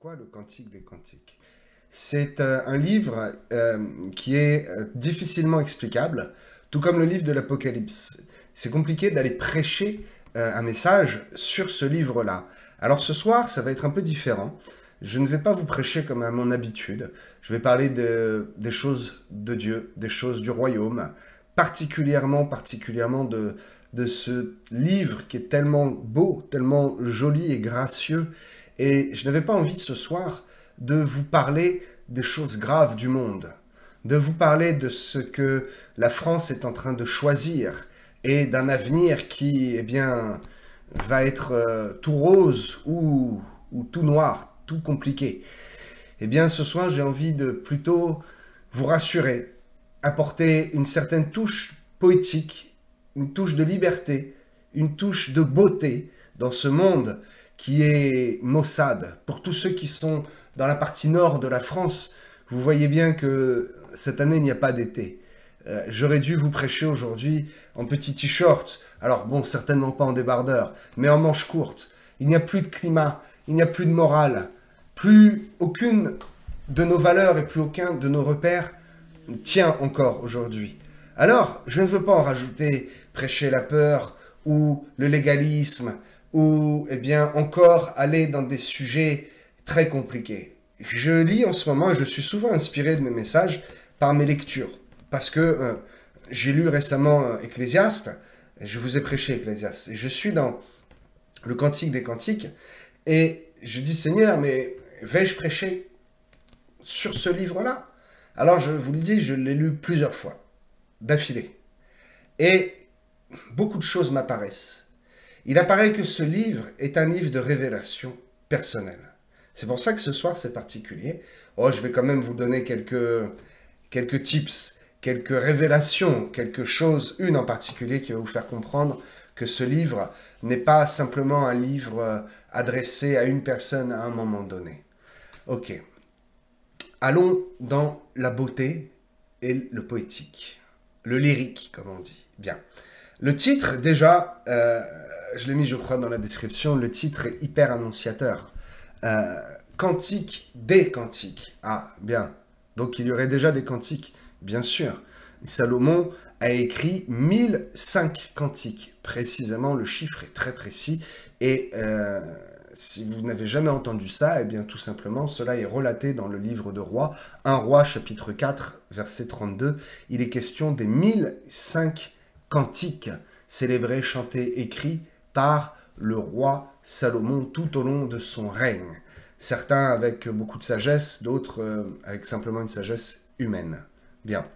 Pourquoi le Cantique des Cantiques? C'est un livre qui est difficilement explicable, tout comme le livre de l'Apocalypse. C'est compliqué d'aller prêcher un message sur ce livre-là. Alors ce soir, ça va être un peu différent. Je ne vais pas vous prêcher comme à mon habitude. Je vais parler des choses de Dieu, des choses du royaume, particulièrement de ce livre qui est tellement beau, tellement joli et gracieux. Et je n'avais pas envie ce soir de vous parler des choses graves du monde, de vous parler de ce que la France est en train de choisir et d'un avenir qui, eh bien, va être tout rose ou tout noir, tout compliqué. Eh bien, ce soir, j'ai envie de plutôt vous rassurer, apporter une certaine touche poétique, une touche de liberté, une touche de beauté dans ce monde qui est maussade. Pour tous ceux qui sont dans la partie nord de la France, vous voyez bien que cette année, il n'y a pas d'été. J'aurais dû vous prêcher aujourd'hui en petit t-shirt, alors bon, certainement pas en débardeur, mais en manche courte. Il n'y a plus de climat, il n'y a plus de morale, plus aucune de nos valeurs et plus aucun de nos repères tient encore aujourd'hui. Alors, je ne veux pas en rajouter, prêcher la peur ou le légalisme, ou eh bien encore aller dans des sujets très compliqués. Je lis en ce moment et je suis souvent inspiré de mes messages par mes lectures. Parce que j'ai lu récemment Ecclésiaste, et je vous ai prêché Ecclésiaste, et je suis dans le Cantique des Cantiques, et je dis Seigneur, mais vais-je prêcher sur ce livre-là? Alors je vous le dis, je l'ai lu plusieurs fois, d'affilée. Et beaucoup de choses m'apparaissent. Il apparaît que ce livre est un livre de révélation personnelle. C'est pour ça que ce soir c'est particulier. Oh, je vais quand même vous donner quelques tips, quelques révélations, quelque chose, une en particulier qui va vous faire comprendre que ce livre n'est pas simplement un livre adressé à une personne à un moment donné. Ok. Allons dans la beauté et le poétique. Le lyrique, comme on dit. Bien. Le titre, déjà, je l'ai mis, je crois, dans la description, le titre est hyper annonciateur. Cantique des cantiques. Ah, bien. Donc il y aurait déjà des cantiques, bien sûr. Salomon a écrit 1005 cantiques. Précisément, le chiffre est très précis. Et si vous n'avez jamais entendu ça, eh bien tout simplement, cela est relaté dans le livre de Rois, 1 Roi chapitre 4, verset 32. Il est question des 1005 cantiques célébrés, chantés, écrits par le roi Salomon tout au long de son règne. Certains avec beaucoup de sagesse, d'autres avec simplement une sagesse humaine. Bien.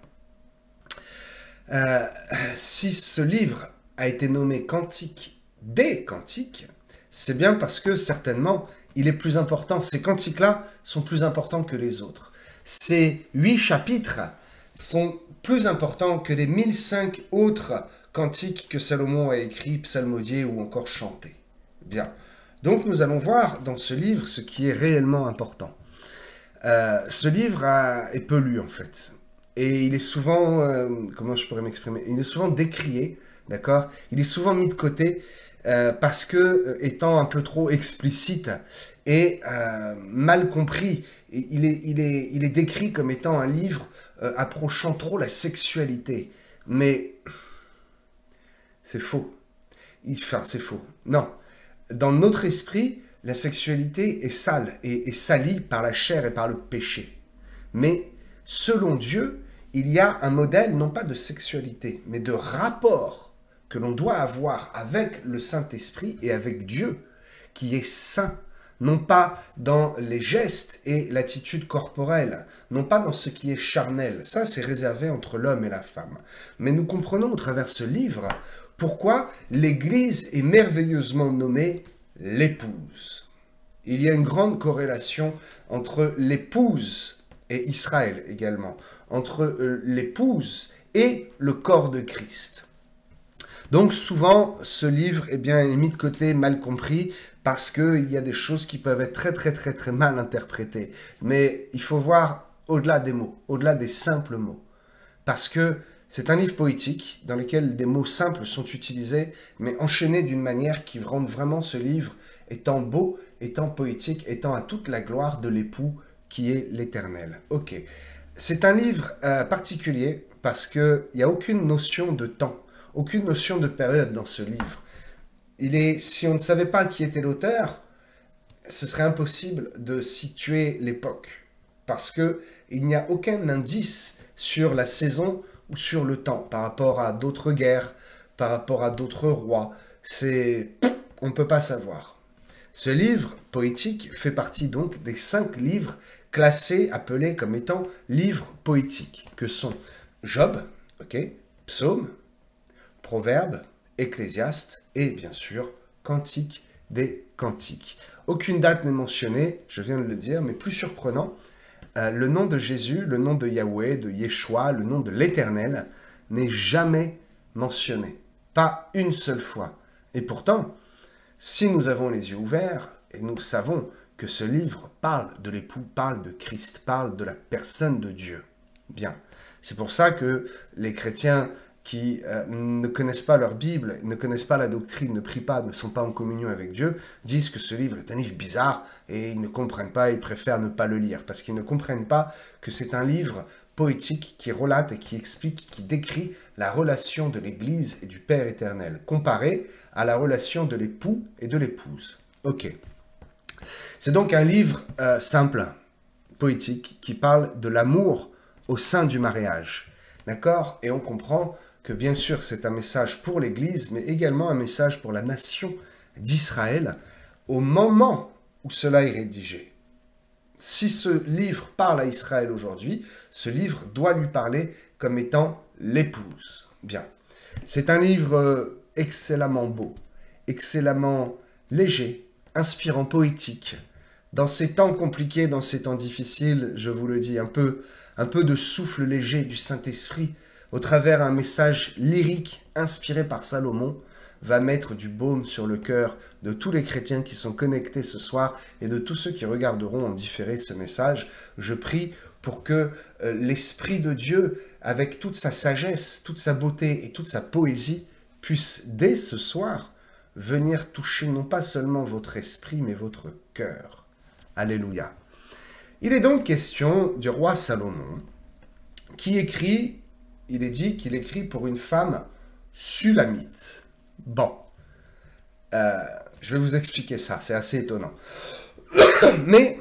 Si ce livre a été nommé Cantique des Cantiques, c'est bien parce que certainement il est plus important. Ces cantiques-là sont plus importants que les autres. Ces 8 chapitres sont plus importants que les 1005 autres cantiques que Salomon a écrits, psalmodiés ou encore chantés. Bien. Donc nous allons voir dans ce livre ce qui est réellement important. Ce livre est peu lu en fait. Et il est souvent, comment je pourrais m'exprimer? Il est souvent décrié, d'accord? Il est souvent mis de côté parce que, étant un peu trop explicite et mal compris, il est décrit comme étant un livre approchant trop la sexualité. Mais c'est faux. Enfin, c'est faux. Non. Dans notre esprit, la sexualité est sale et salie par la chair et par le péché. Mais selon Dieu, il y a un modèle non pas de sexualité, mais de rapport que l'on doit avoir avec le Saint-Esprit et avec Dieu, qui est saint, non pas dans les gestes et l'attitude corporelle, non pas dans ce qui est charnel. Ça, c'est réservé entre l'homme et la femme. Mais nous comprenons au travers ce livre pourquoi l'Église est merveilleusement nommée l'épouse. Il y a une grande corrélation entre l'épouse et Israël également, entre l'épouse et le corps de Christ. Donc souvent, ce livre est mis de côté, mal compris, parce qu'il y a des choses qui peuvent être très mal interprétées. Mais il faut voir au-delà des mots, au-delà des simples mots. Parce que C'est un livre poétique dans lequel des mots simples sont utilisés, mais enchaînés d'une manière qui rend vraiment ce livre étant beau, étant poétique, étant à toute la gloire de l'époux qui est l'Éternel. Ok. C'est un livre particulier parce qu'il n'y a aucune notion de temps, aucune notion de période dans ce livre. Si on ne savait pas qui était l'auteur, ce serait impossible de situer l'époque parce qu'il n'y a aucun indice sur la saison ou sur le temps par rapport à d'autres guerres, par rapport à d'autres rois. On ne peut pas savoir. Ce livre poétique fait partie donc des 5 livres classés, appelés comme étant livres poétiques, que sont Job, Psaume, Proverbes, Ecclésiaste et bien sûr Cantique des Cantiques. Aucune date n'est mentionnée, je viens de le dire, mais plus surprenant, le nom de Jésus, le nom de Yahweh, de Yeshua, le nom de l'Éternel n'est jamais mentionné. Pas une seule fois. Et pourtant, si nous avons les yeux ouverts, et nous savons que ce livre parle de l'époux, parle de Christ, parle de la personne de Dieu. Bien. C'est pour ça que les chrétiens qui ne connaissent pas leur Bible, ne connaissent pas la doctrine, ne prient pas, ne sont pas en communion avec Dieu, disent que ce livre est un livre bizarre et ils ne comprennent pas, ils préfèrent ne pas le lire parce qu'ils ne comprennent pas que c'est un livre poétique qui relate et qui explique, qui décrit la relation de l'Église et du Père éternel, comparé à la relation de l'époux et de l'épouse. Ok. C'est donc un livre simple, poétique, qui parle de l'amour au sein du mariage. D'accord? Et on comprend que bien sûr c'est un message pour l'Église, mais également un message pour la nation d'Israël au moment où cela est rédigé. Si ce livre parle à Israël aujourd'hui, ce livre doit lui parler comme étant l'épouse. Bien. C'est un livre excellemment beau, excellemment léger, inspirant, poétique. Dans ces temps compliqués, dans ces temps difficiles, je vous le dis, un peu de souffle léger du Saint-Esprit, au travers un message lyrique inspiré par Salomon, va mettre du baume sur le cœur de tous les chrétiens qui sont connectés ce soir et de tous ceux qui regarderont en différé ce message. Je prie pour que l'Esprit de Dieu, avec toute sa sagesse, toute sa beauté et toute sa poésie, puisse dès ce soir venir toucher non pas seulement votre esprit, mais votre cœur. Alléluia. Il est donc question du roi Salomon, qui écrit, il est dit qu'il écrit pour une femme sulamite. Bon, je vais vous expliquer ça, c'est assez étonnant. Mais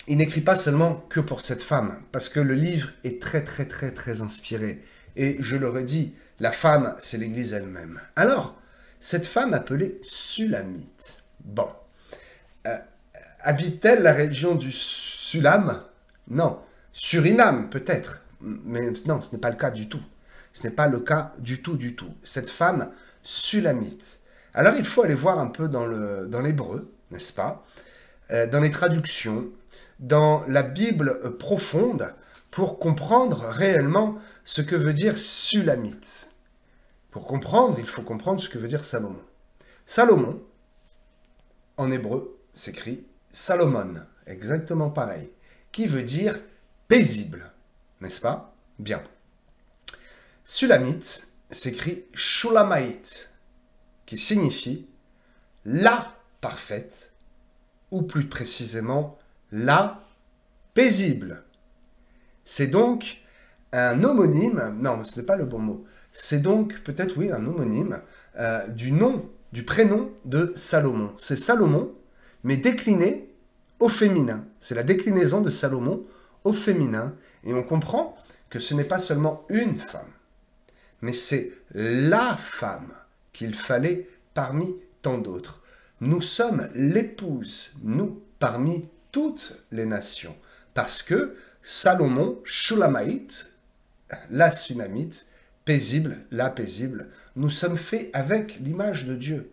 il n'écrit pas seulement que pour cette femme, parce que le livre est très inspiré. Et je le redis, la femme, c'est l'Église elle-même. Alors, cette femme appelée Sulamite, bon, habite-t-elle la région du Sulam? Non. Suriname, peut-être. Mais non, ce n'est pas le cas du tout. Ce n'est pas le cas du tout. Cette femme sulamite. Alors, il faut aller voir un peu dans l'hébreu, n'est-ce pas? Dans les traductions, dans la Bible profonde, pour comprendre réellement ce que veut dire sulamite. Pour comprendre, il faut comprendre ce que veut dire Salomon. Salomon, en hébreu, s'écrit Salomon, exactement pareil, qui veut dire paisible, n'est-ce pas? Bien. Sulamite s'écrit Shulamite, qui signifie la parfaite, ou plus précisément la paisible. C'est donc un homonyme, non, ce n'est pas le bon mot, c'est donc peut-être, oui, un homonyme du prénom de Salomon. C'est Salomon, mais décliné au féminin. C'est la déclinaison de Salomon au féminin. Et on comprend que ce n'est pas seulement une femme, mais c'est la femme qu'il fallait parmi tant d'autres. Nous sommes l'épouse, nous, parmi toutes les nations. Parce que Salomon, Shulamite, la Sunamite, paisible, la paisible, nous sommes faits avec l'image de Dieu.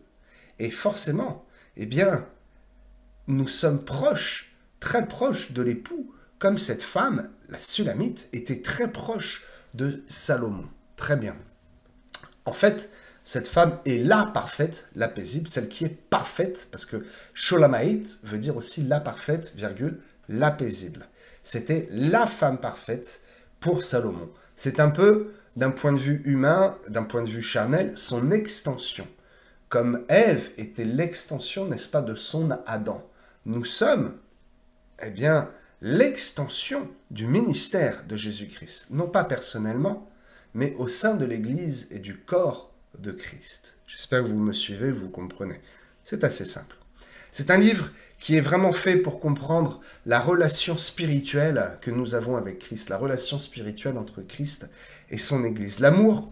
Et forcément, eh bien, nous sommes proches, très proches de l'époux, comme cette femme, la Sulamite, était très proche de Salomon. Très bien. En fait, cette femme est la parfaite, la paisible, celle qui est parfaite, parce que Shulamite veut dire aussi la parfaite, virgule, la paisible. C'était la femme parfaite pour Salomon. C'est un peu d'un point de vue humain, d'un point de vue charnel, son extension. Comme Ève était l'extension, n'est-ce pas, de son Adam. Nous sommes, eh bien, l'extension du ministère de Jésus-Christ. Non pas personnellement, mais au sein de l'Église et du corps de Christ. J'espère que vous me suivez, vous comprenez. C'est assez simple. C'est un livre qui est vraiment fait pour comprendre la relation spirituelle que nous avons avec Christ, la relation spirituelle entre Christ et son Église. L'amour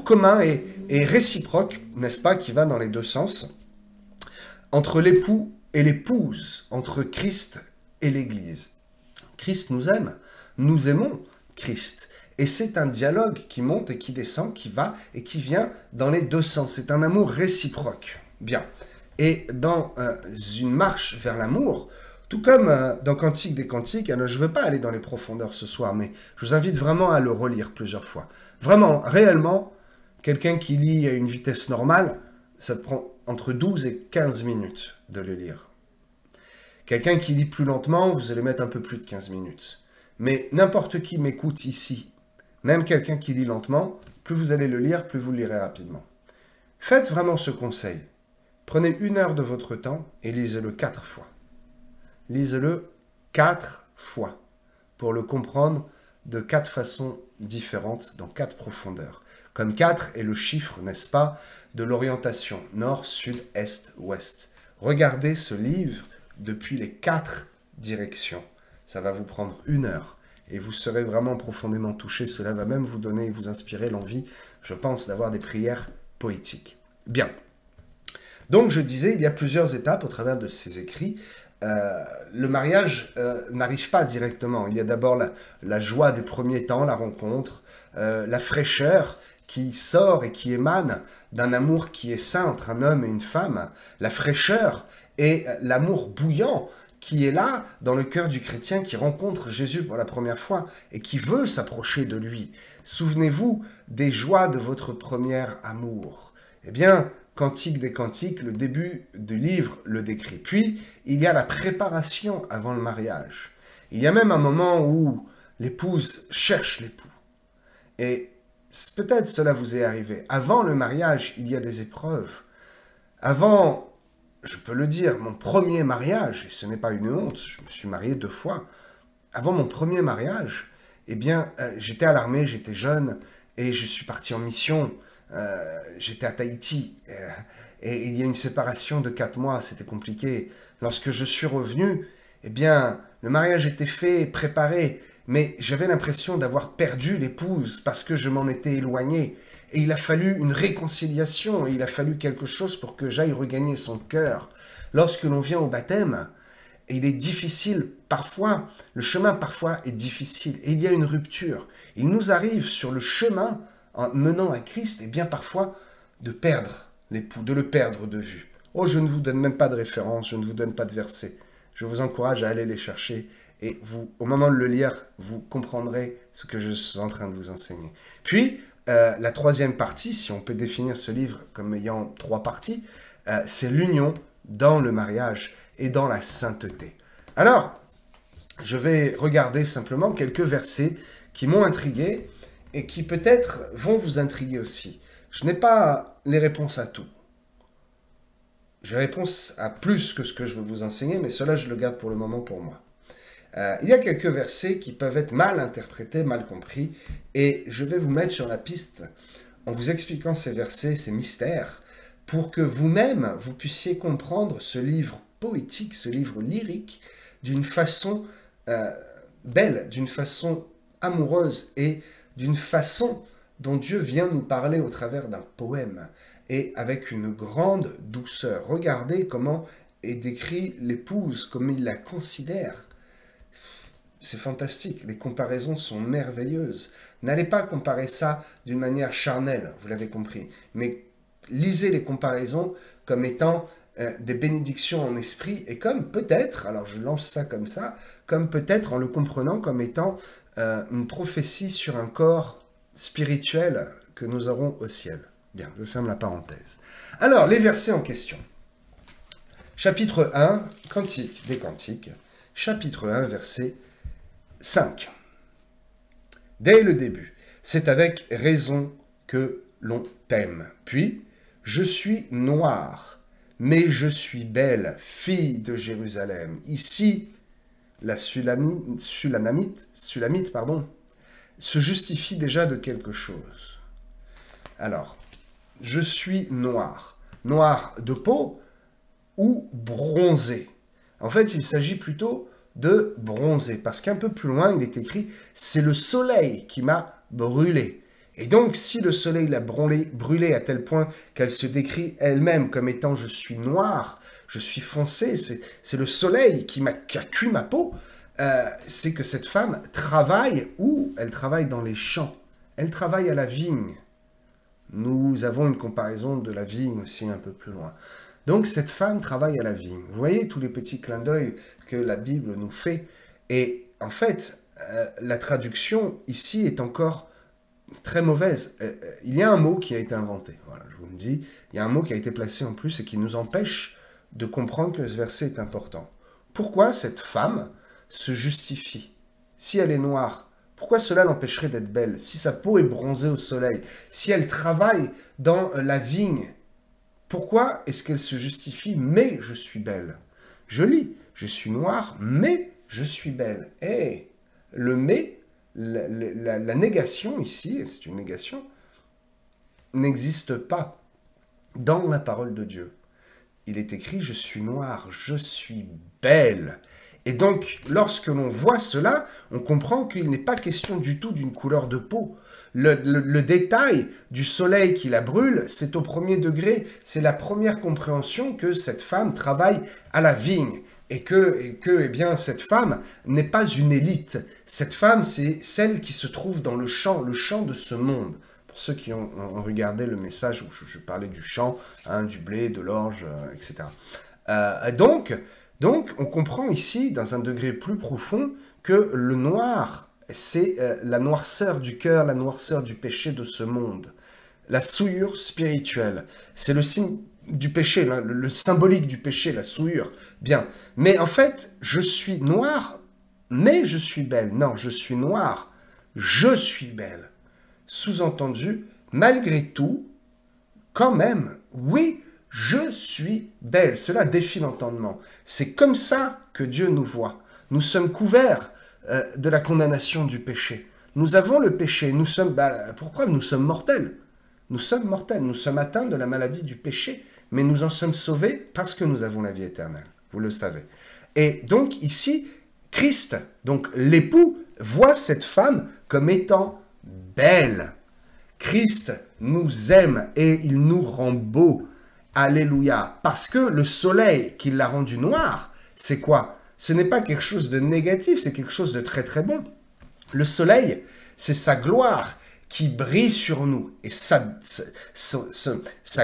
commun et réciproque, n'est-ce pas, qui va dans les deux sens, entre l'époux et l'épouse, entre Christ et l'Église. Christ nous aime, nous aimons Christ. Et c'est un dialogue qui monte et qui descend, qui va et qui vient dans les deux sens. C'est un amour réciproque. Bien. Et dans une marche vers l'amour, tout comme dans Cantique des Cantiques, alors je ne veux pas aller dans les profondeurs ce soir, mais je vous invite vraiment à le relire plusieurs fois. Vraiment, réellement, quelqu'un qui lit à une vitesse normale, ça prend entre 12 et 15 minutes de le lire. Quelqu'un qui lit plus lentement, vous allez mettre un peu plus de 15 minutes. Mais n'importe qui m'écoute ici, même quelqu'un qui lit lentement, plus vous allez le lire, plus vous le lirez rapidement. Faites vraiment ce conseil. Prenez 1 heure de votre temps et lisez-le 4 fois. Lisez-le 4 fois pour le comprendre de 4 façons différentes, dans 4 profondeurs. Comme 4 est le chiffre, n'est-ce pas, de l'orientation nord, sud, est, ouest. Regardez ce livre depuis les 4 directions. Ça va vous prendre 1 heure et vous serez vraiment profondément touché. Cela va même vous donner et vous inspirer l'envie, je pense, d'avoir des prières poétiques. Bien. Donc, je disais, il y a plusieurs étapes au travers de ces écrits. Le mariage n'arrive pas directement. Il y a d'abord la joie des premiers temps, la rencontre, la fraîcheur qui sort et qui émane d'un amour qui est saint entre un homme et une femme, la fraîcheur et l'amour bouillant qui est là dans le cœur du chrétien qui rencontre Jésus pour la première fois et qui veut s'approcher de lui. Souvenez-vous des joies de votre premier amour. Eh bien, Cantique des Cantiques, le début du livre le décrit. Puis, il y a la préparation avant le mariage. Il y a même un moment où l'épouse cherche l'époux. Et peut-être cela vous est arrivé. Avant le mariage, il y a des épreuves. Avant, je peux le dire, mon premier mariage, et ce n'est pas une honte, je me suis marié 2 fois. Avant mon premier mariage, eh bien, j'étais à l'armée, j'étais jeune, et je suis parti en mission. J'étais à Tahiti et il y a une séparation de 4 mois, c'était compliqué. Lorsque je suis revenu, eh bien, le mariage était fait, préparé, mais j'avais l'impression d'avoir perdu l'épouse parce que je m'en étais éloigné. Et il a fallu une réconciliation, et il a fallu quelque chose pour que j'aille regagner son cœur. Lorsque l'on vient au baptême, il est difficile parfois, le chemin parfois est difficile, et il y a une rupture. Il nous arrive sur le chemin en menant à Christ, et bien parfois de perdre l'époux, de le perdre de vue. Oh, je ne vous donne même pas de référence, je ne vous donne pas de versets. Je vous encourage à aller les chercher, et vous, au moment de le lire, vous comprendrez ce que je suis en train de vous enseigner. Puis, la troisième partie, si on peut définir ce livre comme ayant 3 parties, c'est l'union dans le mariage et dans la sainteté. Alors, je vais regarder simplement quelques versets qui m'ont intrigué, et qui peut-être vont vous intriguer aussi. Je n'ai pas les réponses à tout. J'ai réponse à plus que ce que je veux vous enseigner, mais cela je le garde pour le moment pour moi. Il y a quelques versets qui peuvent être mal interprétés, mal compris, et je vais vous mettre sur la piste en vous expliquant ces versets, ces mystères, pour que vous-même, vous puissiez comprendre ce livre poétique, ce livre lyrique, d'une façon belle, d'une façon amoureuse et d'une façon dont Dieu vient nous parler au travers d'un poème et avec une grande douceur. Regardez comment est décrit l'épouse, comme il la considère. C'est fantastique, les comparaisons sont merveilleuses. N'allez pas comparer ça d'une manière charnelle, vous l'avez compris, mais lisez les comparaisons comme étant des bénédictions en esprit et comme peut-être, alors je lance ça comme ça, comme peut-être en le comprenant comme étant une prophétie sur un corps spirituel que nous aurons au ciel. Bien, je ferme la parenthèse. Alors, les versets en question. Chapitre 1, Cantique des Cantiques. Chapitre 1, verset 5. Dès le début. c'est avec raison que l'on t'aime. Puis, je suis noire, mais je suis belle, fille de Jérusalem. Ici, la Sulamite, pardon, se justifie déjà de quelque chose. Alors, je suis noir. Noir de peau ou bronzé. En fait, il s'agit plutôt de bronzé, parce qu'un peu plus loin, il est écrit « c'est le soleil qui m'a brûlé ». Et donc, si le soleil l'a brûlée à tel point qu'elle se décrit elle-même comme étant « je suis noire, je suis foncé, c'est le soleil qui a cuit ma peau », c'est que cette femme travaille où? Elle travaille dans les champs. Elle travaille à la vigne. Nous avons une comparaison de la vigne aussi un peu plus loin. Donc cette femme travaille à la vigne. Vous voyez tous les petits clins d'œil que la Bible nous fait. Et en fait, la traduction ici est encore très mauvaise. Il y a un mot qui a été inventé. Voilà, je vous le dis. Il y a un mot qui a été placé en plus et qui nous empêche de comprendre que ce verset est important. Pourquoi cette femme se justifie? Si elle est noire, pourquoi cela l'empêcherait d'être belle? Si sa peau est bronzée au soleil, si elle travaille dans la vigne, pourquoi est-ce qu'elle se justifie? Mais je suis belle. Je lis, je suis noire, mais je suis belle. Et le mais, la négation ici, et c'est une négation, n'existe pas dans la parole de Dieu. Il est écrit, je suis noire, je suis belle. Et donc, lorsque l'on voit cela, on comprend qu'il n'est pas question du tout d'une couleur de peau. Le détail du soleil qui la brûle, c'est au premier degré. C'est la première compréhension que cette femme travaille à la vigne. Et que eh bien, cette femme n'est pas une élite. Cette femme, c'est celle qui se trouve dans le champ de ce monde. Pour ceux qui ont regardé le message où je parlais du champ, hein, du blé, de l'orge, etc. Donc, on comprend ici, dans un degré plus profond, que le noir, c'est la noirceur du cœur, la noirceur du péché de ce monde. La souillure spirituelle, c'est le signe du péché, le symbolique du péché, la souillure. Bien, mais en fait, je suis noir, mais je suis belle. Non, je suis noire, je suis belle. Sous-entendu, malgré tout, quand même, oui, je suis belle. Cela défie l'entendement. C'est comme ça que Dieu nous voit. Nous sommes couverts de la condamnation du péché. Nous avons le péché. Nous sommes, pour preuve, nous sommes mortels. Nous sommes mortels. Nous sommes atteints de la maladie du péché. Mais nous en sommes sauvés parce que nous avons la vie éternelle. Vous le savez. Et donc ici, Christ, donc l'époux, voit cette femme comme étant belle. Christ nous aime et il nous rend beaux. Alléluia. Parce que le soleil qui l'a rendu noir, c'est quoi? Ce n'est pas quelque chose de négatif, c'est quelque chose de très très bon. Le soleil, c'est sa gloire qui brille sur nous. Et sa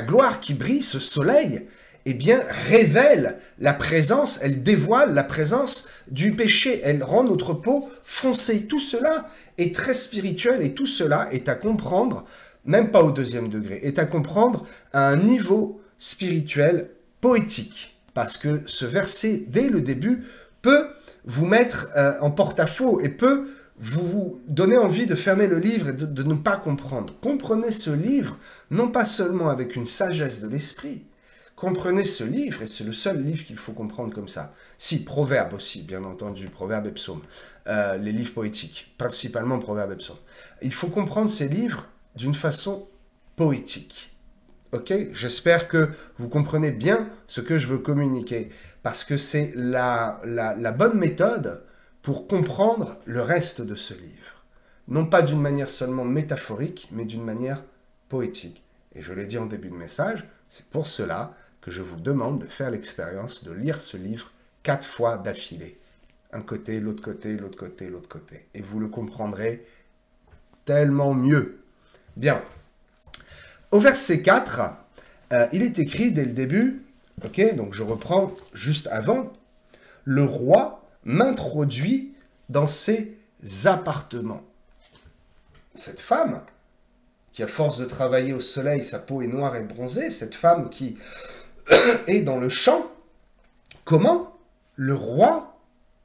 gloire qui brille, ce soleil, eh bien, révèle la présence, elle dévoile la présence du péché. Elle rend notre peau foncée. Tout cela est très spirituel et tout cela est à comprendre, même pas au deuxième degré, est à comprendre à un niveau spirituel poétique. Parce que ce verset, dès le début, peut vous mettre en porte-à-faux et peut vous donner envie de fermer le livre et de ne pas comprendre. Comprenez ce livre, non pas seulement avec une sagesse de l'esprit. Comprenez ce livre, et c'est le seul livre qu'il faut comprendre comme ça. Si, Proverbes aussi, bien entendu, Proverbes et Psaumes, les livres poétiques, principalement Proverbes et Psaumes. Il faut comprendre ces livres d'une façon poétique. Ok, j'espère que vous comprenez bien ce que je veux communiquer, parce que c'est la bonne méthode pour comprendre le reste de ce livre. Non pas d'une manière seulement métaphorique, mais d'une manière poétique. Et je l'ai dit en début de message, c'est pour cela que je vous demande de faire l'expérience de lire ce livre 4 fois d'affilée. Un côté, l'autre côté, l'autre côté, l'autre côté. Et vous le comprendrez tellement mieux. Bien. Au verset 4, il est écrit dès le début, ok, donc je reprends juste avant, « Le roi m'introduit dans ses appartements. » Cette femme, qui à force de travailler au soleil, sa peau est noire et bronzée, cette femme qui est dans le champ, comment le roi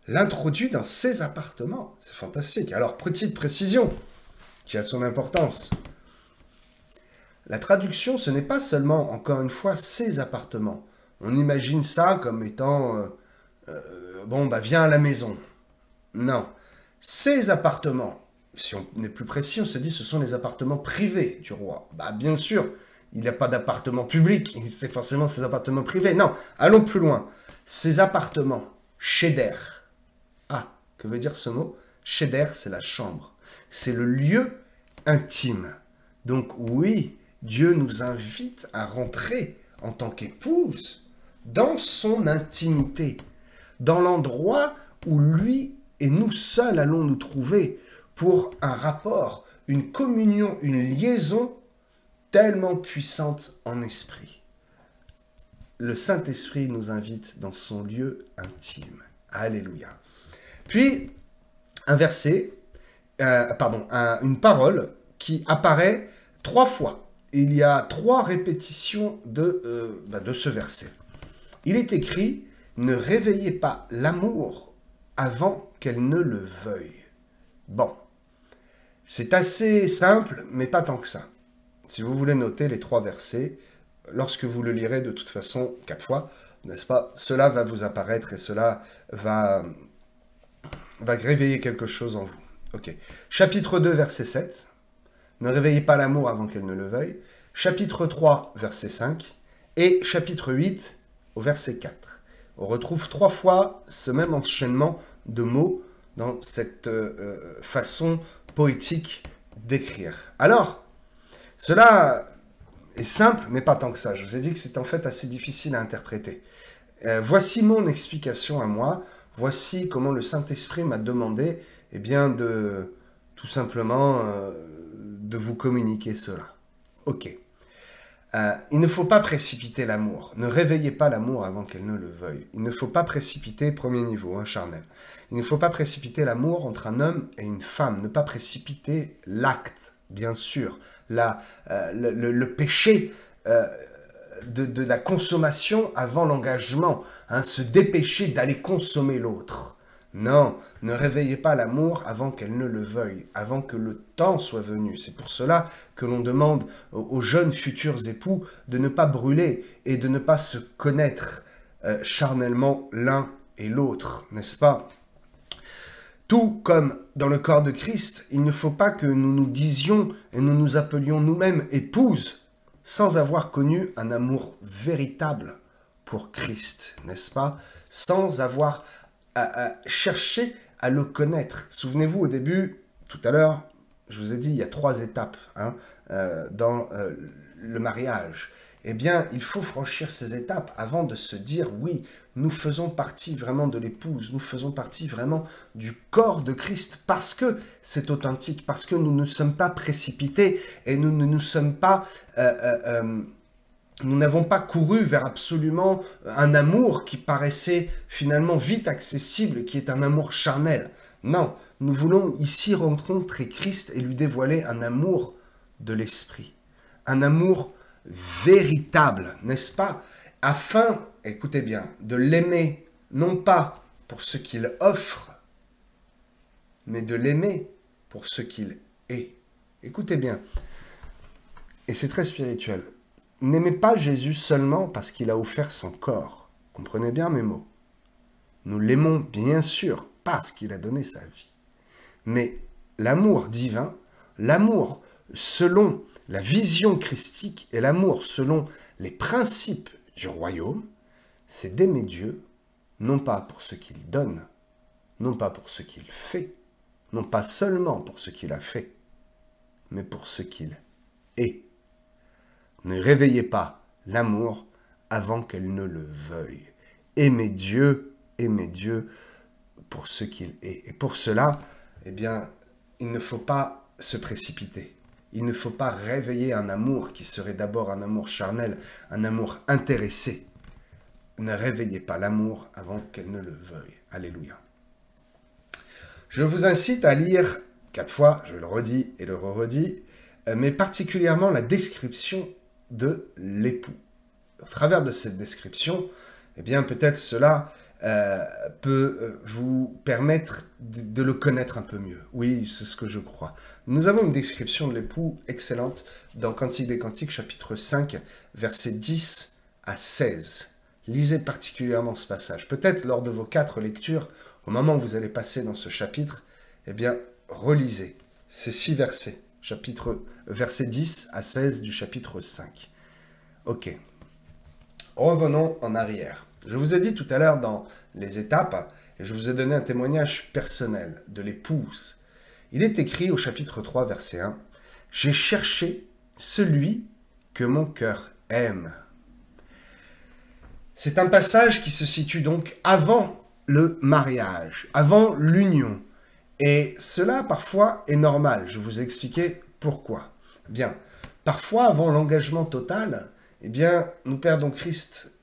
l'introduit dans ses appartements? C'est fantastique. Alors, petite précision, qui a son importance. La traduction, ce n'est pas seulement, encore une fois, ses appartements. On imagine ça comme étant, bon, bah viens à la maison. Non, ses appartements. Si on est plus précis, on se dit ce sont les appartements privés du roi. Bah bien sûr, il n'y a pas d'appartement public, c'est forcément ses appartements privés. Non, allons plus loin. Ses appartements, cheder. Ah, que veut dire ce mot? Cheder, c'est la chambre. C'est le lieu intime. Donc oui, Dieu nous invite à rentrer en tant qu'épouse dans son intimité, dans l'endroit où lui et nous seuls allons nous trouver pour un rapport, une communion, une liaison tellement puissante en esprit. Le Saint-Esprit nous invite dans son lieu intime. Alléluia. Puis, un verset, une parole qui apparaît 3 fois. Il y a 3 répétitions de ce verset. Il est écrit « Ne réveillez pas l'amour avant qu'elle ne le veuille ». Bon, c'est assez simple, mais pas tant que ça. Si vous voulez noter les 3 versets, lorsque vous le lirez de toute façon 4 fois, n'est-ce pas, cela va vous apparaître et cela va réveiller quelque chose en vous. Ok. Chapitre 2, verset 7. Ne réveillez pas l'amour avant qu'elle ne le veuille. Chapitre 3, verset 5. Et chapitre 8, au verset 4. On retrouve 3 fois ce même enchaînement de mots dans cette façon poétique d'écrire. Alors, cela est simple, mais pas tant que ça. Je vous ai dit que c'est en fait assez difficile à interpréter. Voici mon explication à moi. Voici comment le Saint-Esprit m'a demandé, eh bien, de tout simplement de vous communiquer cela. Ok. Il ne faut pas précipiter l'amour. Ne réveillez pas l'amour avant qu'elle ne le veuille. Il ne faut pas précipiter, premier niveau, charnel. Il ne faut pas précipiter l'amour entre un homme et une femme. Ne pas précipiter l'acte, bien sûr. Le péché de la consommation avant l'engagement. Se dépêcher d'aller consommer l'autre. Non, ne réveillez pas l'amour avant qu'elle ne le veuille, avant que le temps soit venu. C'est pour cela que l'on demande aux jeunes futurs époux de ne pas brûler et de ne pas se connaître charnellement l'un et l'autre, n'est-ce pas? Tout comme dans le corps de Christ, il ne faut pas que nous nous disions et nous nous appelions nous-mêmes épouses sans avoir connu un amour véritable pour Christ, n'est-ce pas? Sans avoir chercher à le connaître. Souvenez-vous, au début, tout à l'heure, je vous ai dit, il y a 3 étapes dans le mariage. Eh bien, il faut franchir ces étapes avant de se dire, oui, nous faisons partie vraiment de l'épouse, nous faisons partie vraiment du corps de Christ, parce que c'est authentique, parce que nous ne sommes pas précipités et nous ne nous sommes pas... Nous n'avons pas couru vers absolument un amour qui paraissait finalement vite accessible, qui est un amour charnel. Non, nous voulons ici rencontrer Christ et lui dévoiler un amour de l'esprit. Un amour véritable, n'est-ce pas? Afin, écoutez bien, de l'aimer, non pas pour ce qu'il offre, mais de l'aimer pour ce qu'il est. Écoutez bien, et c'est très spirituel. N'aimez pas Jésus seulement parce qu'il a offert son corps. Comprenez bien mes mots. Nous l'aimons bien sûr parce qu'il a donné sa vie. Mais l'amour divin, l'amour selon la vision christique et l'amour selon les principes du royaume, c'est d'aimer Dieu, non pas pour ce qu'il donne, non pas pour ce qu'il fait, non pas seulement pour ce qu'il a fait, mais pour ce qu'il est. Ne réveillez pas l'amour avant qu'elle ne le veuille. Aimez Dieu pour ce qu'il est. Et pour cela, eh bien, il ne faut pas se précipiter. Il ne faut pas réveiller un amour qui serait d'abord un amour charnel, un amour intéressé. Ne réveillez pas l'amour avant qu'elle ne le veuille. Alléluia. Je vous incite à lire 4 fois, je le redis et le re-redis, mais particulièrement la description de l'époux. Au travers de cette description, eh bien peut-être cela peut vous permettre de le connaître un peu mieux. Oui, c'est ce que je crois. Nous avons une description de l'époux excellente dans Cantique des Cantiques, chapitre 5, versets 10 à 16. Lisez particulièrement ce passage. Peut-être lors de vos 4 lectures, au moment où vous allez passer dans ce chapitre, eh bien, relisez ces 6 versets, versets 10 à 16 du chapitre 5. Ok. Revenons en arrière. Je vous ai dit tout à l'heure dans les étapes, et je vous ai donné un témoignage personnel de l'épouse. Il est écrit au chapitre 3, verset 1, « J'ai cherché celui que mon cœur aime. » C'est un passage qui se situe donc avant le mariage, avant l'union. Et cela, parfois, est normal. Je vous ai expliqué pourquoi. Bien, parfois, avant l'engagement total, eh bien, nous perdons Christ.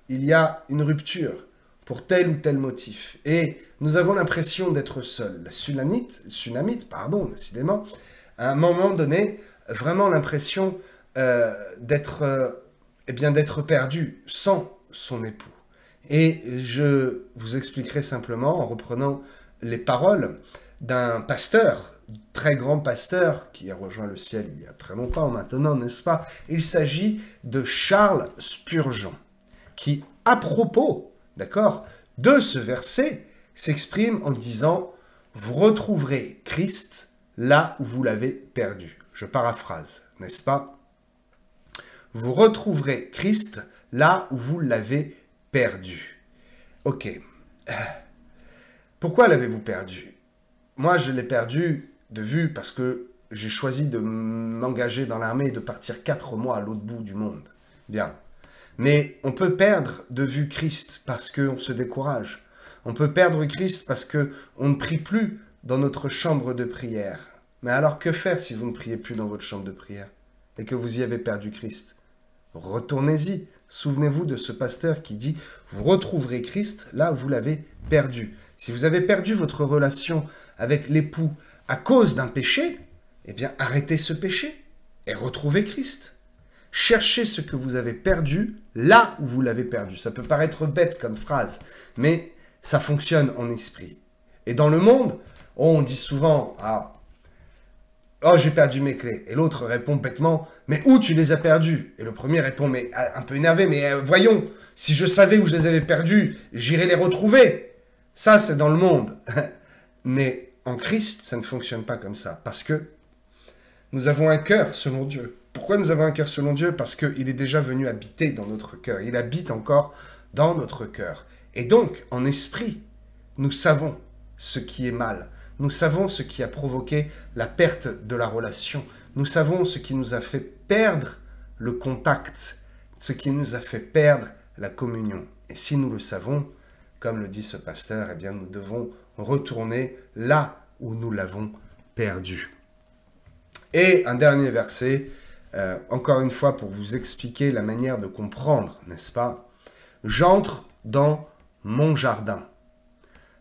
Il y a une rupture pour tel ou tel motif. Et nous avons l'impression d'être seuls. La Sunamite, décidément, à un moment donné, vraiment l'impression d'être perdu sans son époux. Et je vous expliquerai simplement, en reprenant les paroles d'un pasteur, très grand pasteur, qui a rejoint le ciel il y a très longtemps maintenant, n'est-ce pas? Il s'agit de Charles Spurgeon, qui, à propos, d'accord, de ce verset, s'exprime en disant « Vous retrouverez Christ là où vous l'avez perdu ». Je paraphrase, n'est-ce pas? Vous retrouverez Christ là où vous l'avez perdu. Ok. Pourquoi l'avez-vous perdu? Moi, je l'ai perdu de vue parce que j'ai choisi de m'engager dans l'armée et de partir 4 mois à l'autre bout du monde. Bien. Mais on peut perdre de vue Christ parce qu'on se décourage. On peut perdre Christ parce qu'on ne prie plus dans notre chambre de prière. Mais alors que faire si vous ne priez plus dans votre chambre de prière et que vous y avez perdu Christ? Retournez-y. Souvenez-vous de ce pasteur qui dit « Vous retrouverez Christ là où vous l'avez perdu ». Si vous avez perdu votre relation avec l'époux à cause d'un péché, eh bien arrêtez ce péché et retrouvez Christ. Cherchez ce que vous avez perdu là où vous l'avez perdu. Ça peut paraître bête comme phrase, mais ça fonctionne en esprit. Et dans le monde, on dit souvent « Ah, oh, j'ai perdu mes clés ». Et l'autre répond bêtement « Mais où tu les as perdues ?» Et le premier répond, mais un peu énervé, « Mais voyons, si je savais où je les avais perdues, j'irais les retrouver. » Ça, c'est dans le monde. Mais en Christ, ça ne fonctionne pas comme ça. Parce que nous avons un cœur selon Dieu. Pourquoi nous avons un cœur selon Dieu? Parce qu'il est déjà venu habiter dans notre cœur. Il habite encore dans notre cœur. Et donc, en esprit, nous savons ce qui est mal. Nous savons ce qui a provoqué la perte de la relation. Nous savons ce qui nous a fait perdre le contact, ce qui nous a fait perdre la communion. Et si nous le savons, comme le dit ce pasteur, eh bien nous devons retourner là où nous l'avons perdu. Et un dernier verset, encore une fois pour vous expliquer la manière de comprendre, n'est-ce pas? J'entre dans mon jardin.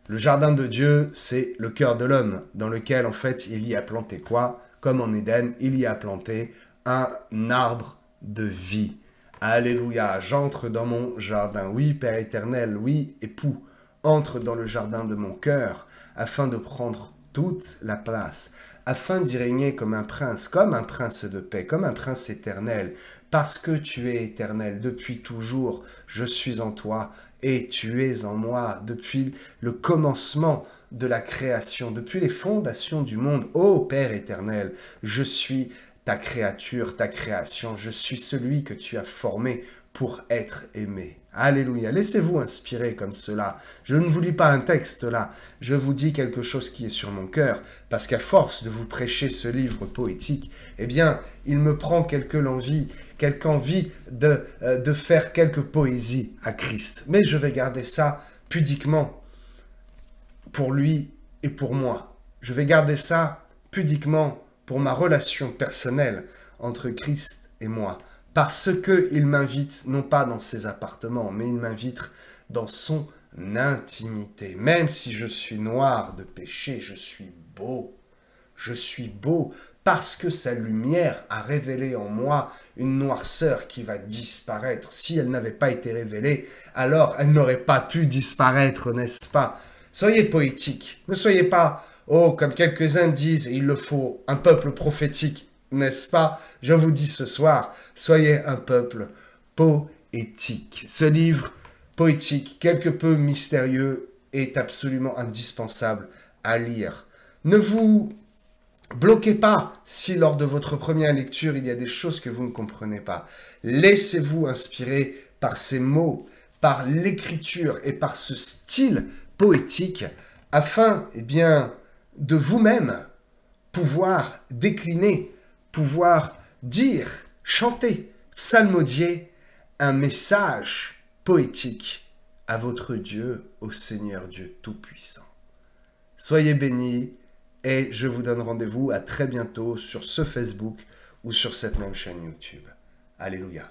Le jardin de Dieu, c'est le cœur de l'homme, dans lequel, en fait, il y a planté quoi? Comme en Éden, il y a planté un arbre de vie. Alléluia, j'entre dans mon jardin. Oui, Père éternel, oui, époux, entre dans le jardin de mon cœur, afin de prendre toute la place, afin d'y régner comme un prince de paix, comme un prince éternel, parce que tu es éternel depuis toujours, je suis en toi, et tu es en moi depuis le commencement de la création, depuis les fondations du monde. Ô Père éternel, je suis ta créature, ta création, je suis celui que tu as formé pour être aimé. Alléluia, laissez-vous inspirer comme cela. Je ne vous lis pas un texte là, je vous dis quelque chose qui est sur mon cœur, parce qu'à force de vous prêcher ce livre poétique, eh bien, il me prend quelque envie de faire quelque poésie à Christ. Mais je vais garder ça pudiquement pour lui et pour moi. Je vais garder ça pudiquement pour ma relation personnelle entre Christ et moi. Parce qu'il m'invite, non pas dans ses appartements, mais il m'invite dans son intimité. Même si je suis noir de péché, je suis beau. je suis beau, parce que sa lumière a révélé en moi une noirceur qui va disparaître. Si elle n'avait pas été révélée, alors elle n'aurait pas pu disparaître, n'est-ce pas? Soyez poétique. Ne soyez pas, oh, comme quelques-uns disent, il le faut, un peuple prophétique, n'est-ce pas? Je vous dis ce soir, soyez un peuple poétique. Ce livre poétique, quelque peu mystérieux, est absolument indispensable à lire. Ne vous bloquez pas si lors de votre première lecture, il y a des choses que vous ne comprenez pas. Laissez-vous inspirer par ces mots, par l'écriture et par ce style poétique afin, eh bien, de vous-même pouvoir décliner, pouvoir dire, chanter, psalmodier un message poétique à votre Dieu, au Seigneur Dieu Tout-Puissant. Soyez bénis et je vous donne rendez-vous à très bientôt sur ce Facebook ou sur cette même chaîne YouTube. Alléluia.